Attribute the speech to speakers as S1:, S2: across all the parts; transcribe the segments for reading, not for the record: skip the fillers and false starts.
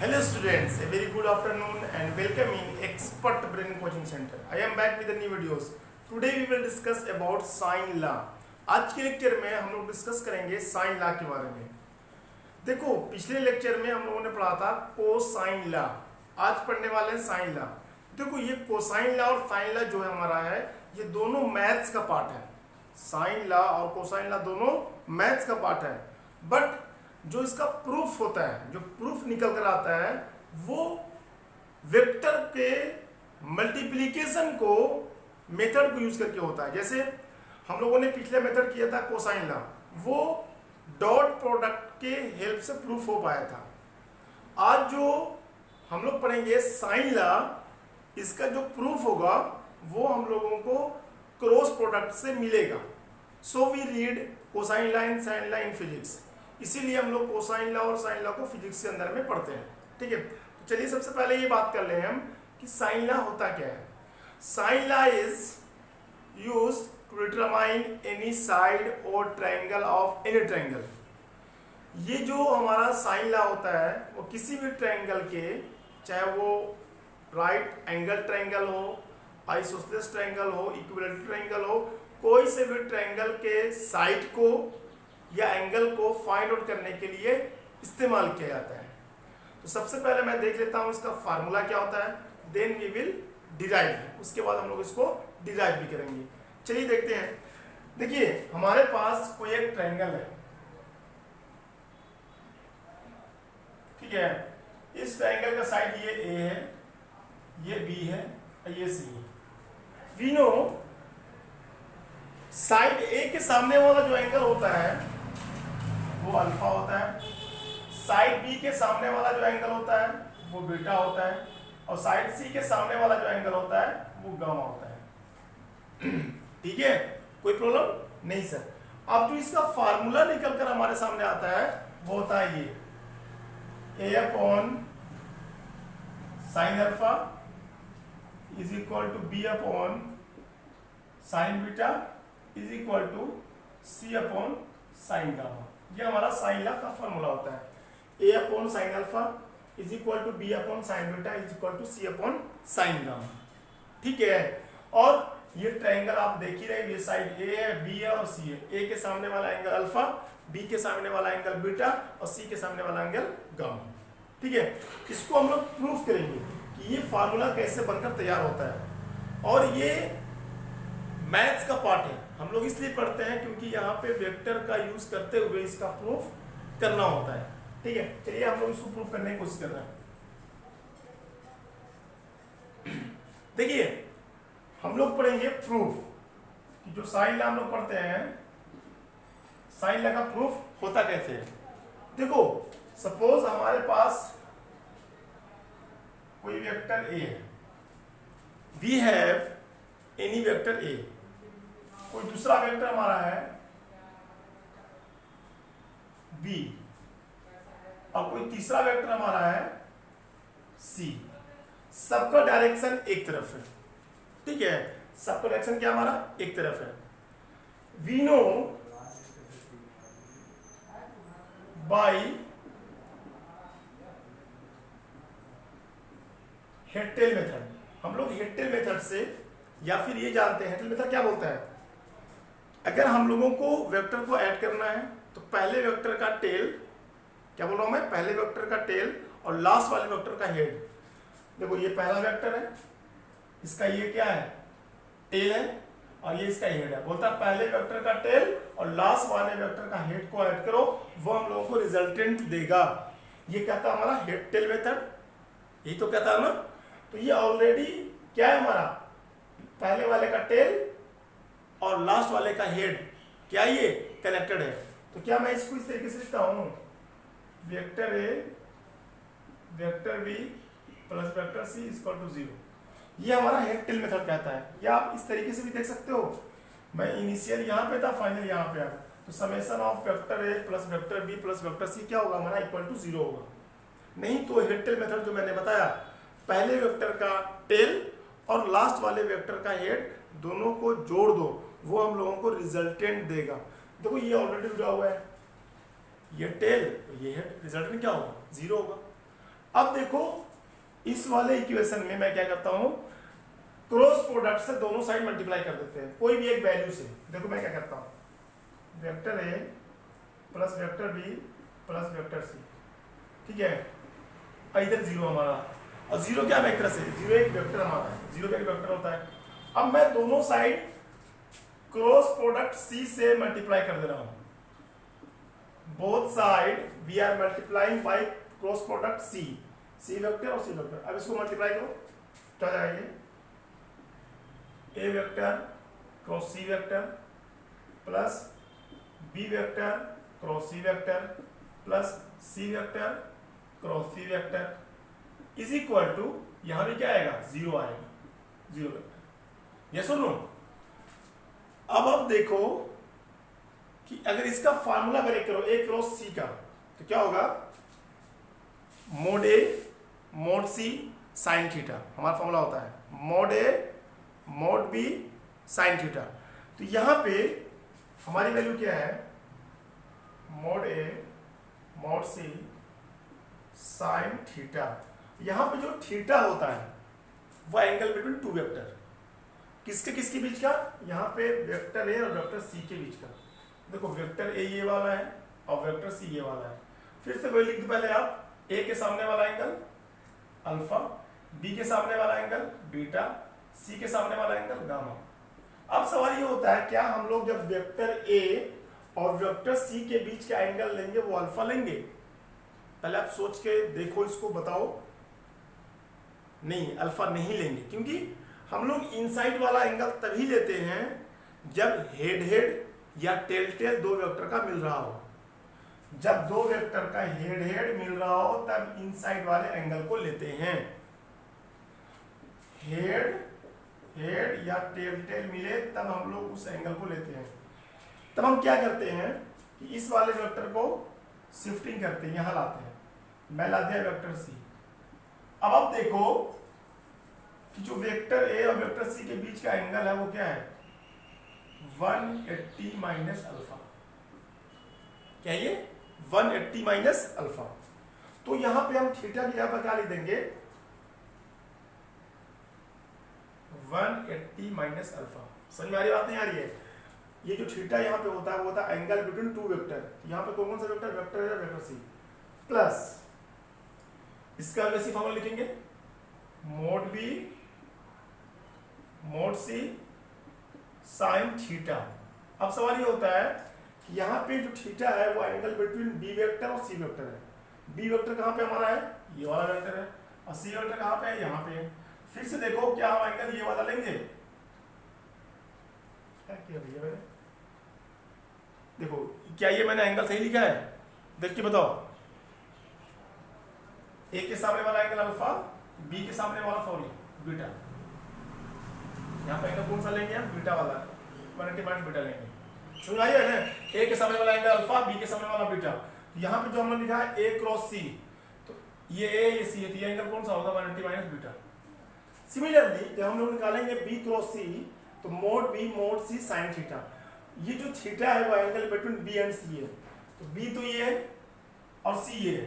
S1: Hello students, a very good afternoon and welcome in Expert Brain Coaching Center. I am back with the new videos. Today we will discuss about sine law. आज के lecture में हम लोग discuss करेंगे sign law के बारे में। देखो पिछले लेक्चर में हम लोगों ने पढ़ा था कोसाइन लॉ, आज पढ़ने वाले हैं साइन लॉ। देखो ये कोसाइन लॉ और साइन लॉ जो है हमारा है, ये दोनों मैथ्स का पार्ट है। साइन लॉ और कोसाइन लॉ दोनों मैथ्स का पार्ट है, बट जो इसका प्रूफ होता है, जो प्रूफ निकल कर आता है, वो वेक्टर के मल्टीप्लिकेशन को मेथड को यूज करके होता है। जैसे हम लोगों ने पिछले मेथड किया था कोसाइन लॉ, वो डॉट प्रोडक्ट के हेल्प से प्रूफ हो पाया था। आज जो हम लोग पढ़ेंगे साइन लॉ, इसका जो प्रूफ होगा वो हम लोगों को क्रॉस प्रोडक्ट से मिलेगा। So we read cosine law and sine law in physics. इसीलिए हम लोग कोसाइन लॉ और साइन लॉ को फिजिक्स के अंदर में पढ़ते हैं। ठीक है, तो चलिए सबसे पहले ये बात कर ले हम कि साइन लॉ होता क्या है। Sine law is used to determine any side और ट्रायंगल ऑफ एनी ट्रायंगल। ये जो हमारा साइन लॉ होता है वो किसी भी ट्रायंगल के, चाहे वो राइट एंगल ट्रायंगल हो, आइसोसेलेस ट्रायंगल हो, इक्विलैटरल ट्रायंगल हो, कोई से भी ट्रायंगल के साइड को या एंगल को फाइंड आउट करने के लिए इस्तेमाल किया जाता है। तो सबसे पहले मैं देख लेता हूं इसका फार्मूला क्या होता है, देन वी विल डिराइव। उसके बाद हम लोग इसको डिराइव भी करेंगे। चलिए देखते हैं। देखिए हमारे पास कोई एक ट्रायंगल है, ठीक है। इस ट्रायंगल का साइड ये ए है, ये बी है और ये सी है। वी नो साइड ए के सामने वाला जो एंगल होता है वो अल्फा होता है, साइड बी के सामने वाला जो एंगल होता है वो बीटा होता है, और साइड सी के सामने वाला जो एंगल होता है वो गामा होता है। ठीक है, कोई प्रॉब्लम नहीं सर। अब जो इसका फार्मूला निकल कर हमारे सामने आता है वो होता है ये a upon sine alpha is equal to b upon sine beta is equal to c upon sine gamma. ये हमारा साइन लॉ का फॉर्मूला होता है। A upon sine alpha is equal to b upon sine beta is equal to c upon sine gamma. ठीक है, और ये triangle आप देख ही रहे, ये साइड ए है, बी है और सी है। ए के सामने वाला एंगल अल्फा, बी के सामने वाला एंगल बीटा और सी के सामने वाला एंगल गामा। ठीक है, इसको हम लोग प्रूफ करेंगे कि ये फार्मूला कैसे बनकर तैयार होता है। और ये मैथ्स का पार्ट है, हम लोग इसलिए पढ़ते हैं क्योंकि यहाँ पे वेक्टर का यूज करते हुए इसका प्रूफ करना होता है। ठीक है, चलिए हम लोग इसको प्रूफ करने की कोशिश कर रहे हैं। देखिए हम लोग पढ़ेंगे प्रूफ कि जो साइन लॉ हम लोग पढ़ते हैं, साइन लॉ का प्रूफ होता कैसे है। देखो सपोज हमारे पास कोई वेक्टर ए है, we have any vector A. कोई दूसरा वेक्टर हमारा है बी, और कोई तीसरा वेक्टर हमारा है सी। सबका डायरेक्शन एक तरफ है। ठीक है, सबका डायरेक्शन क्या हमारा एक तरफ है। We know by head tail method, हम लोग हेड टेल मेथड से, या फिर ये जानते हैं हेड टेल मेथड क्या बोलता है। अगर हम लोगों को वेक्टर को ऐड करना है तो पहले वेक्टर का टेल, क्या बोल रहा हूं मैं, पहले वेक्टर का टेल और लास्ट वाले वेक्टर का हेड। देखो ये पहला वेक्टर है, इसका ये क्या है, टेल है, और ये इसका हेड है। बोलता है पहले वेक्टर का टेल और लास्ट वाले वेक्टर का हेड को ऐड करो, वो हम लोगों को रिजल्टेंट देगा। ये कहता है हमारा हेड टेल मेथड, यही तो कहता है ना। तो ये ऑलरेडी क्या है हमारा, पहले वाले का टेल और लास्ट वाले का हेड, क्या ये कनेक्टेड है। तो क्या मैं इसको इस तरीके से लिखता हूं, vector A vector B plus vector C equal to 0। ये हमारा हेड टेल मेथड कहता है। या आप इस तरीके से भी देख सकते हो, मैं इनिशियल यहाँ पे था, फाइनल यहाँ पे आ, तो summation of vector A plus vector B plus vector C क्या होगा हमारा, इक्वल टू 0 होगा। नहीं तो हेड टेल मेथड जो मैंने बताया, पहले वेक्टर का टेल और लास्ट वाले वेक्टर का हेड दोनों को जोड़ दो, वो हम लोगों को रिजल्टेंट देगा। देखो ये ऑलरेडी जुड़ा हुआ है, ये टेल ये हेड, रिजल्टेंट क्या होगा 0 होगा। अब देखो इस वाले इक्वेशन में मैं क्या करता हूं, क्रॉस प्रोडक्ट से दोनों साइड मल्टीप्लाई कर देते हैं कोई भी एक वैल्यू से। देखो मैं क्या करता हूं, vector A plus vector B plus vector C, ठीक है, इधर जीरो हमारा, और जीरो क्या वेक्टर से, जीरो एक वेक्टर हमारा है, जीरो का एक वेक्टर होता है। अब मैं दोनों साइड क्रॉस प्रोडक्ट सी से मल्टीप्लाई कर दे रहा हूं, both side we are multiplying by cross product c, c vector और सी वेक्टर। अब इसको मल्टीप्लाई करो, क्या जाएगा, a vector cross c vector plus b vector cross c vector plus c vector cross c vector is equal to, यहां भी क्या आएगा, जीरो आएगा, जीरो वेक्टर। ये सुनो, अब आप देखो कि अगर इसका फार्मूला ब्रेक करो ए क्रॉस सी का, तो क्या होगा, मोड ए मोड सी साइन थीटा, हमारा फॉर्मूला होता है मोड ए मोड बी साइन थीटा। तो यहां पे हमारी वैल्यू क्या है, मोड ए मोड सी साइन थीटा। यहां पे जो थीटा होता है वह एंगल बिटवीन टू वेक्टर, किसके बीच का, यहां पे वेक्टर ए और वेक्टर सी के बीच का। देखो वेक्टर ए ये वाला है और वेक्टर सी ये वाला है। फिर से वही लिख दो पहले आप, ए के सामने वाला एंगल अल्फा, बी के सामने वाला एंगल बीटा, सी के सामने वाला एंगल गामा। अब सवाल ये होता है, क्या हम लोग जब वेक्टर ए और वेक्टर सी के बीच का एंगल लेंगे वो अल्फा लेंगे? पहले आप सोच के देखो, इसको बताओ। नहीं, अल्फा नहीं लेंगे, क्योंकि हम लोग इनसाइड वाला एंगल तभी लेते हैं जब हेड हेड या टेल टेल दो वेक्टर का मिल रहा हो। जब दो वेक्टर का हेड हेड मिल रहा हो तब इनसाइड वाले एंगल को लेते हैं। हेड हेड या टेल टेल मिले तब हम लोग उस एंगल को लेते हैं। तब हम क्या करते हैं कि इस वाले वेक्टर को शिफ्टिंग करते हैं, यहां लाते हैं। मैं ला दिया वेक्टर सी। अब आप देखो कि जो वेक्टर ए और वेक्टर सी के बीच का एंगल है वो क्या है, 180 माइनस अल्फा। क्या ये 180 माइनस अल्फा। तो यहां पे हम थीटा की जगह पर क्या लिख देंगे, 180 माइनस अल्फा। समझ में आ रही बात, नहीं आ रही है? ये जो थीटा यहाँ पे होता है वो होता है एंगल बिटवीन टू वेक्टर। यहाँ पे कौन सा वेक्टर, वेक्टर है वेक्टर सी, प्लस इसका वैसे फॉर्मूला लिखेंगे मोड बी मोड सी साइन थीटा। अब सवाल ये होता है कि यहाँ पे जो थीटा है वो एंगल बिटवीन बी वेक्टर और सी वेक्टर है। बी वेक्टर कहाँ पे हमारा है, ये वाला वेक्टर है, और सी वेक्टर कहाँ पे है, यहाँ पे है। फिर से देखो, क्या हम एंगल ये वाला लेंगे, क्या किया भैया मैंने, देखो क्या ये मैंने एंगल सही लिखा है, देख के बताओ। ए के सामने वाला एंगल अल्फा, बी के सामने वाला सॉरी बीटा। यहाँ पे एंगल कौन सा लेंगे हम, बीटा वाला, 180 माइनस बीटा लेंगे। समझ आई है? ए के सामने वाला एंगल अल्फा, बी के सामने वाला बीटा। यहाँ पे जो हमने लिखा है ए क्रॉस सी, तो ये ए ये सी है, तो ये एंगल कौन सा होगा, 180 माइनस बीटा। सिमिलरली जब हम लोग निकालेंगे बी क्रॉस सी, तो मोड बी मोड सी साइन थीटा। ये जो थीटा है वो एंगल बिटवीन बी एंड सी है। तो बी तो ये है और सी ये है,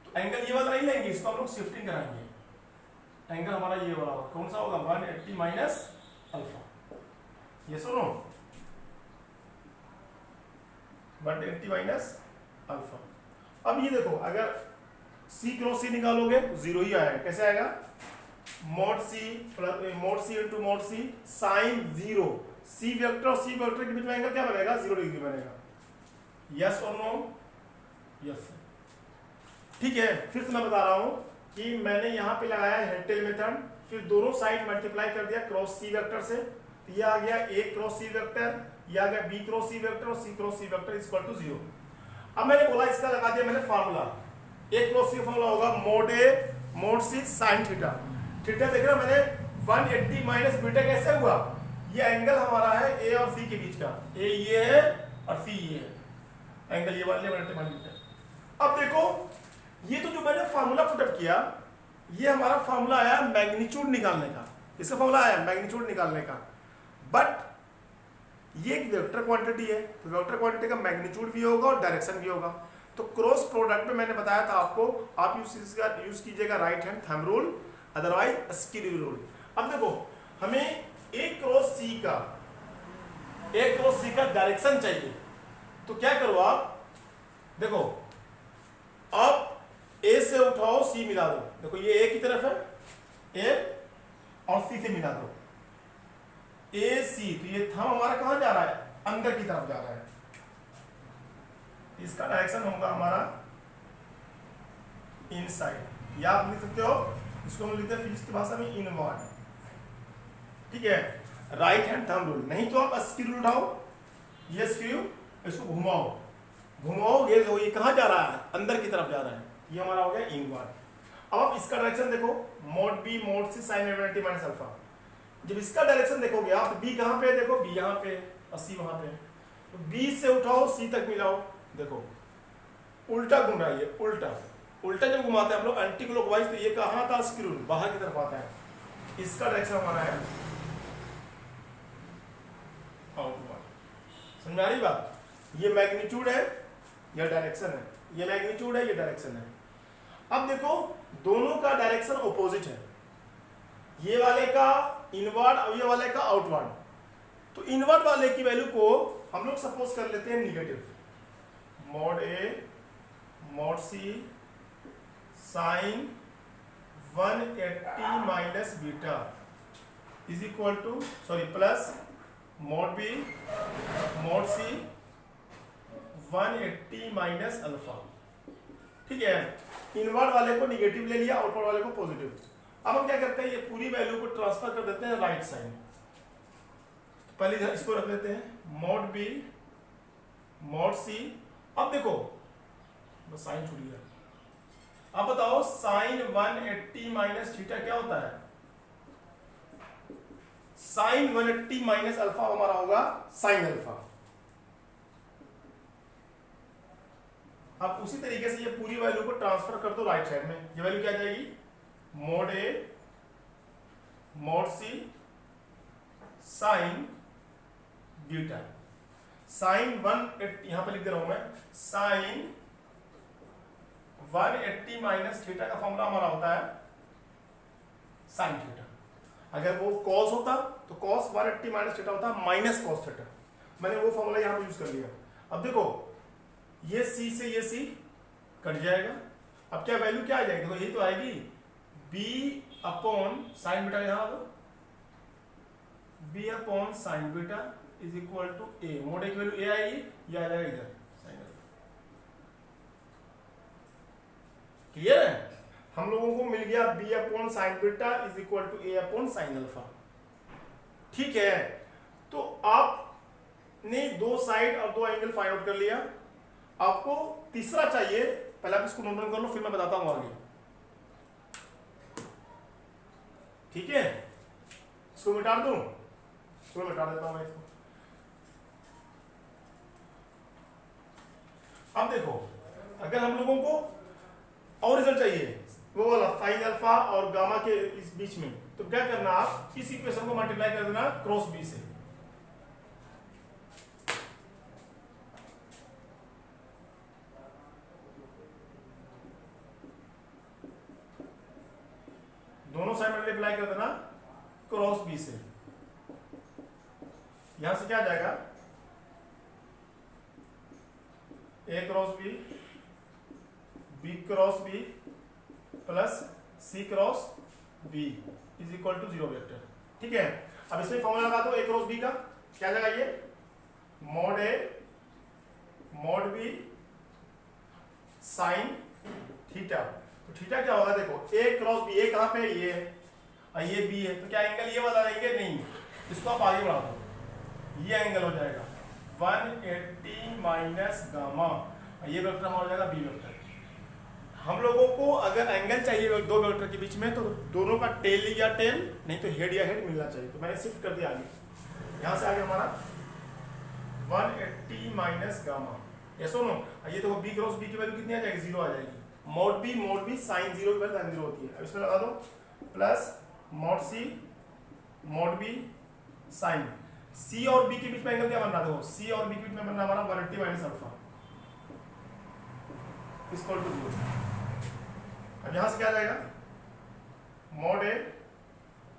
S1: तो एंगल ये वाला नहीं लेंगे, इसको हम लोग शिफ्टिंग कराएंगे। एंगल हमारा ये वाला होगा, कौन सा होगा, 180 माइनस अल्फा। ये सुनो, 180 माइनस अल्फा। अब ये देखो, अगर सी क्रॉस सी निकालोगे तो जीरो ही आएगा। कैसे आएगा, मोड सी प्लस मोड सी इंटू मोड सी साइन जीरो। सी वेक्टर और सी वेक्टर के बीच में एंगल क्या बनेगा, 0 डिग्री बनेगा। यस और नो, यस। ठीक है, फिर से मैं बता रहा हूं कि मैंने यहां पे लगाया हेड टेल मेथड, फिर दोनों साइड मल्टीप्लाई कर दिया क्रॉस सी वेक्टर से, तो ये आ गया ए क्रॉस सी वेक्टर, ये आ गया बी क्रॉस सी वेक्टर और c cross c vector equal to 0। अब मैंने बोला, इसका लगा दिया मैंने formula, a cross c formula होगा मोड ए मोड सी साइन थीटा। थीटा देख रहे हो मैंने 180 माइनस बीटा कैसे हुआ, ये एंगल हमारा है ए और सी के बीच का, ए ये है और सी ये है, एंगल ये वाला 180 माइनस बीटा। अब देखो, ये तो जो मैंने फार्मूला पुटअप किया, ये हमारा फार्मूला आया मैग्नीट्यूड निकालने का। इसका फार्मूला आया मैग्नीट्यूड निकालने का, बट ये एक वेक्टर क्वांटिटी है, तो वेक्टर क्वांटिटी का मैग्नीट्यूड भी होगा और डायरेक्शन भी होगा। तो क्रॉस प्रोडक्ट में मैंने बताया था आपको, आप यूज कीजिएगा right hand thumb rule, otherwise screw rule. अब देखो हमें ए क्रॉस सी का डायरेक्शन चाहिए, तो क्या करो आप, देखो अब ए से उठाओ सी मिला दो, देखो ये ए की तरफ है, ए और सी से मिला दो, ए सी, तो ये थंब हमारा कहां जा रहा है, अंदर की तरफ जा रहा है, इसका डायरेक्शन होगा हमारा इनसाइड, या आप लिख सकते हो, इसको हम लिखते हैं फिजिक्स की भाषा में इनवर्ड, ठीक है, राइट हैंड थंब रूल। नहीं तो आप स्क्रू उठाओ, ये स्क्रू, इसको घुमाओ, ये कहां जा रहा है, अंदर की तरफ जा रहा है, ये हमारा हो गया इनवर्ड। अब आप इसका डायरेक्शन देखो, मोड बी मोड सी साइन इनवर्टी माइनस अल्फा, जब इसका डायरेक्शन देखोगे आप, बी कहां पे है, देखो बी यहां पे और सी वहां पे, तो बी से उठाओ सी तक मिलाओ, देखो उल्टा घूम रहा है, ये उल्टा जब घुमाते हैं हम लोग एंटी क्लॉकवाइज, तो ये कहां था, स्क्रू बाहर की तरफ आता है, इसका डायरेक्शन हमारा है आउटवर्ड। समझ में आ रही बात, ये मैग्नीट्यूड है, यह डायरेक्शन है, ये मैग्नीट्यूड है, ये डायरेक्शन है। अब देखो दोनों का डायरेक्शन ऑपोजिट है, ये वाले का इनवर्ड और ये वाले का आउटवर्ड, तो इनवर्ड वाले की वैल्यू को हम लोग सपोज कर लेते हैं negative, mod A mod C sine 180 minus beta is equal to plus mod B mod C 180 minus alpha, ठीक है। इनवर्ड वाले को निगेटिव ले लिया, आउटवर्ड वाले को पॉजिटिव। अब हम क्या करते हैं, ये पूरी वैल्यू को ट्रांसफर कर देते हैं राइट साइड, पहले इसको रख देते हैं मोड बी मोड सी। अब देखो बस साइन छूट गया, अब बताओ साइन 180 माइनस थीटा क्या होता है, साइन 180 माइनस अल्फा हमारा होगा साइन अल्फा। अब उसी तरीके से ये पूरी वैल्यू को ट्रांसफर कर दो राइट साइड में, ये वैल्यू क्या जाएगी, मोड ए मोड सी साइन बीटा, साइन 180 यहां पे लिख दे रहा हूं मैं, साइन 180 माइनस थीटा का फॉर्मूला हमारा होता है साइन थीटा। अगर वो कॉस होता तो कॉस 180 माइनस थीटा होता माइनस कॉस थीटा, मैंने वो फॉर्मूला यहां पे यूज कर लिया। अब देखो ये सी से ये सी कट जाएगा, अब क्या वैल्यू क्या आ जाएगी, देखो यही तो आएगी बी अपॉन साइन बीटा, यहां दो b upon sine beta is equal to a, mod a की वैल्यू ए आएगी, ये आ जाएगा इधर साइन अल्फा। क्लियर है, हम लोगों को मिल गया B upon sine beta is equal to A upon sine alpha, ठीक है। तो आपने दो साइड और दो एंगल फाइंड आउट कर लिया, आपको तीसरा चाहिए, पहले आप इसको नोट कर लो फिर मैं बताता हूं आगे, ठीक है। इसको मिटा दूं, इसको मिटा देता हूं मैं इसको। अब देखो अगर हम लोगों को और रिजल्ट चाहिए वो वाला साइन अल्फा और गामा के इस बीच में, तो क्या करना, आप इस इक्वेशन को मल्टीप्लाई कर देना क्रॉस बी से, दोनों साइड मल्टीप्लाई कर देना क्रॉस बी से, यहां से क्या आ जाएगा, a cross b, b cross b plus c cross b is equal to 0 vector, ठीक है। अब इसमें फॉर्मूला लगा दो ए क्रॉस बी का, क्या लगा ये मोड ए मोड बी साइन थीटा, तो थीटा क्या होगा, देखो ए क्रॉस बी, ए कहां पे है, ये है और ये बी है, तो क्या एंगल ये वाला रहेंगे, नहीं, इसको आप आगे बढ़ा दो, ये एंगल हो जाएगा 180 माइनस गामा, ये वेक्टर हमारा हो जाएगा बी वेक्टर। हम लोगों को अगर एंगल चाहिए दो वेक्टर के बीच में, तो दोनों का टेल या टेल, नहीं तो हेड या हेड मिलना चाहिए, तो मैंने शिफ्ट कर दिया आगे, यहां से आगे हमारा 180 माइनस गामा, ये सुनो, ये देखो बी क्रॉस बी की वैल्यू कितनी आ जाएगी, 0 आ जाएगी, मोड बी साइन 0 की वैल्यू साइन 0 होती है। अब इसमें लगा दो plus mod c mod b sine, c और बी के बीच में एंगल क्या बनना, देखो सी और बी के बीच में बनना हमारा 180 माइनस अल्फा, इक्वल टू 0। अब यहां से क्या आ जाएगा, मॉड ए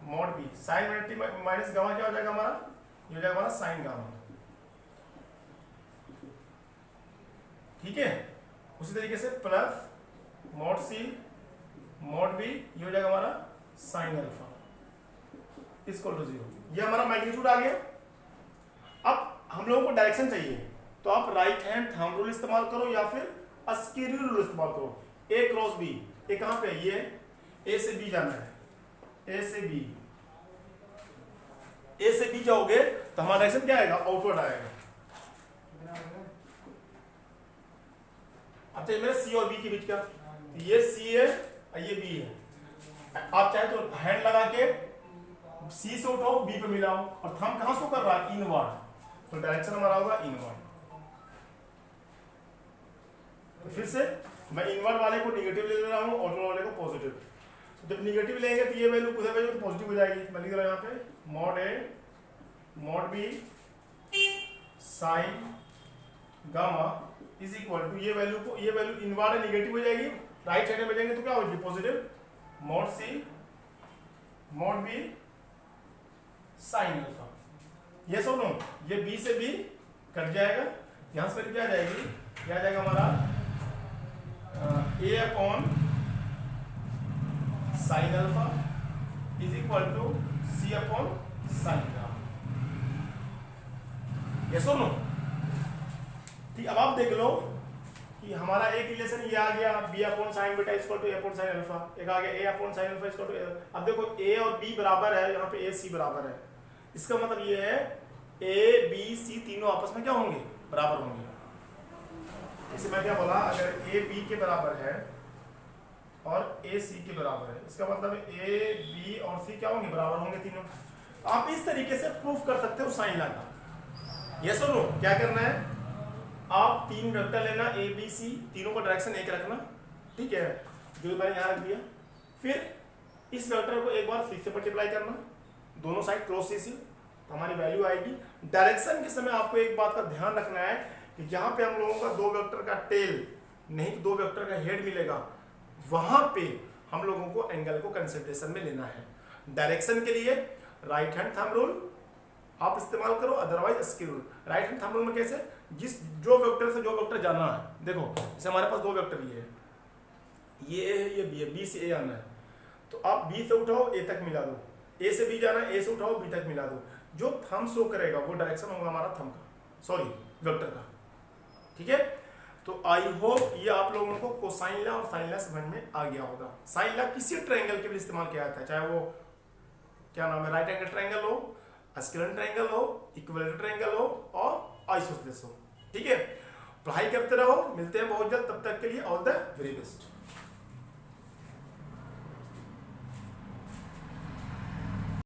S1: mod B, sine t minus gamma क्या हो जाएगा हमारा, ये हो जाएगा हमारा साइन गामा। ठीक है, उसी तरीके से plus mod C mod B, ये हो जाएगा हमारा साइन अल्फा इक्वल टू 0। ये हमारा मैग्नीट्यूड आ गया। अब हम लोगों को डायरेक्शन चाहिए, तो आप राइट हैंड थंब रूल इस्तेमाल करो या फिर स्क्रू रूल इस्तेमाल करो। ए क्रॉस बी, ए कहां पे, ये ए से बी जाना है, ए से बी, ए से बी जाओगे तो हमारा डायरेक्शन क्या आएगा, आउटवर्ड आएगा। अच्छा, मेरा सी और बी के बीच का, ये सी है और ये बी है। आप चाहे तो हैंड लगा के सी से उठाओ, बी पे मिलाओ, और थंब कहां से कर रहा है, इनवर्ड, तो डायरेक्शन हमारा होगा इनवर्ड। तो फिर से मैं इनवर्ड वाले को निगेटिव ले रहा हूं, आउटवर्ड वाले को पॉजिटिव। जब निगेटिव लेंगे तो ये वैल्यू उधर वैल्यू तो पॉजिटिव हो जाएगी। मैं लिख रहा हूं यहाँ पे mod A mod B sine gamma is equal to, ये वैल्यू इनवर्ड निगेटिव हो जाएगी, राइट साइड में भेजेंगे तो क्या होगी, positive, mod C mod B sine alpha. ये सुनो, ये बी से बी कट जाएगा, यहां से क्या आ जाएगी, क्या आ जाएगा हमारा a upon sine alpha is equal to c upon sine gamma. ये सुनो ठीक। अब आप देख लो कि हमारा एक रिलेशन ये आ गया, B upon sine beta equal to A upon sine alpha, एक आ गया a upon sine alpha equal to. अब देखो ए और बी बराबर है, यहाँ पे ए सी बराबर है, इसका मतलब ये है ए बी सी तीनों आपस में क्या होंगे, बराबर होंगे। इसे मैं क्या बोला, अगर ए बी के बराबर है और ए सी के बराबर है, इसका मतलब ए बी और सी क्या होंगे, बराबर होंगे तीनों। आप इस तरीके से प्रूफ कर सकते हो साइन लॉ का। ये सुनो, क्या करना है, आप तीन वेक्टर लेना ए बी सी, तीनों का डायरेक्शन एक रखना, ठीक है, जो मैंने यहाँ रख दिया। फिर इस वेक्टर को एक बार 6 से मल्टीप्लाई करना, दोनों साइड क्रॉस सी, तो हमारी वैल्यू आएगी। डायरेक्शन के समय आपको एक बात का ध्यान रखना है कि जहां पे हम लोगों का दो वेक्टर का टेल नहीं दो वेक्टर का हेड मिलेगा, वहां पे हम लोगों को एंगल को कंसिडरेशन में लेना है। डायरेक्शन के लिए राइट हैंड थंब रूल आप इस्तेमाल करो, otherwise screw rule. Right hand thumb rule में कैसे, जो वेक्टर से जो वेक्टर जाना है, देखो जैसे हमारे पास दो वेक्टर ये है, ये बी है, बी से ए आना है, तो आप बी से उठाओ ए तक मिला दो, ए से बी जाना है, ए से उठाओ बी तक मिला दो। जो थंब शो करेगा वो डायरेक्शन होगा हमारा थंब का, सॉरी वेक्टर का, ठीक है। तो आई होप ये आप लोगों को कोसाइन लॉ और साइन लॉ समझ में आ गया होगा। साइन लॉ किसी ट्रायंगल के लिए इस्तेमाल किया जाता है, चाहे वो क्या नाम है, राइट एंगल ट्रायंगल हो, स्क्लेरन ट्रायंगल हो, इक्विलेटरल ट्रायंगल हो और आइसोसेलेस हो, ठीक है। पढ़ाई करते रहो, मिलते हैं बहुत जल्द, तब तक के लिए ऑल द वेरी बेस्ट।